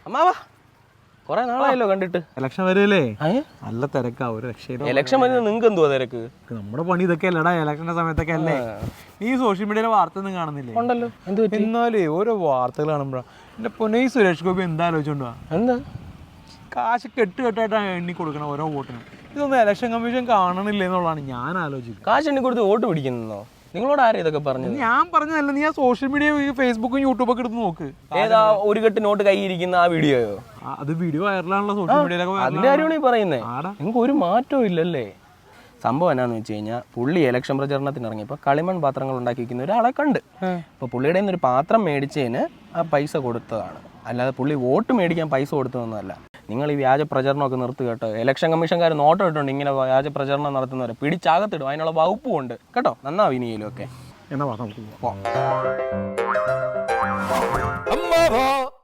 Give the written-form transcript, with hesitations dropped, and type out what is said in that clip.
അമ്മാവാ കുറെ നാളായല്ലോ കണ്ടിട്ട്. ഇലക്ഷൻ വരല്ലേ, നല്ല തിരക്കാ. ഒരു രക്ഷയില്ല. ഇലക്ഷൻ വരുന്നത് നിങ്ങൾക്ക് എന്തുവാ തിരക്ക്? നമ്മുടെ പണി ഇതൊക്കെ അല്ലടാ, ഇലക്ഷന്റെ സമയത്തൊക്കെ അല്ലേ. നീ സോഷ്യൽ മീഡിയയിലെ വാർത്ത ഒന്നും കാണുന്നില്ലേ? ഉണ്ടല്ലോ. എന്നാലേ ഓരോ വാർത്തകൾ കാണുമ്പോഴാ എന്റെ പൊന്നേ സുരേഷ് ഗോപി എന്താ ആലോചിച്ചോണ്ടാ, എന്താ കാശ് കെട്ടായിട്ടാണ് എണ്ണി കൊടുക്കണം ഓരോ വോട്ടിനും. ഇതൊന്നും ഇലക്ഷൻ കമ്മീഷൻ കാണണില്ല എന്നുള്ളതാണ് ഞാൻ ആലോചിക്കുന്നത്. കാശ് എണ്ണി കൊടുത്ത് വോട്ട് പിടിക്കുന്നോ? നിങ്ങളോട് ആരും ഇതൊക്കെ പറഞ്ഞത്? ഞാൻ പറഞ്ഞതല്ല, നീ ആ സോഷ്യൽ മീഡിയ ഫേസ്ബുക്കും യൂട്യൂബൊക്കെ എടുത്ത് നോക്ക്. ഏതാ ഒരു കെട്ട് നോട്ട് കൈയിരിക്കുന്ന ആ വീഡിയോയോ? അത് വീഡിയോ വൈറലാണല്ലോ സോഷ്യൽ മീഡിയയിലൊക്കെ. അതിന്റെ കാര്യമാണ് ഈ പറയുന്നത്. നിങ്ങൾക്ക് ഒരു മാറ്റവും ഇല്ലല്ലേ? സംഭവം എന്നാന്ന് വെച്ച് കഴിഞ്ഞാൽ പുള്ളി ഇലക്ഷൻ പ്രചരണത്തിന് ഇറങ്ങിയപ്പോൾ കളിമൺ പാത്രങ്ങൾ ഉണ്ടാക്കി വയ്ക്കുന്ന ഒരാളെ കണ്ട്. അപ്പോൾ പുള്ളിയുടെ ഒരു പാത്രം മേടിച്ചതിന് ആ പൈസ കൊടുത്തതാണ്, അല്ലാതെ പുള്ളി വോട്ട് മേടിക്കാൻ പൈസ കൊടുത്തതൊന്നുമല്ല. നിങ്ങൾ ഈ വ്യാജ പ്രചരണമൊക്കെ നിർത്തി കേട്ടോ. ഇലക്ഷൻ കമ്മീഷൻകാർ നോട്ടം ഇട്ടുണ്ട് ഇങ്ങനെ വ്യാജ പ്രചരണം നടത്തുന്നവരെ പിടിച്ചകത്തിടും. അതിനുള്ള വകുപ്പും ഉണ്ട് കേട്ടോ. നന്നാവും ഇനിയിലും ഒക്കെ. എന്നാ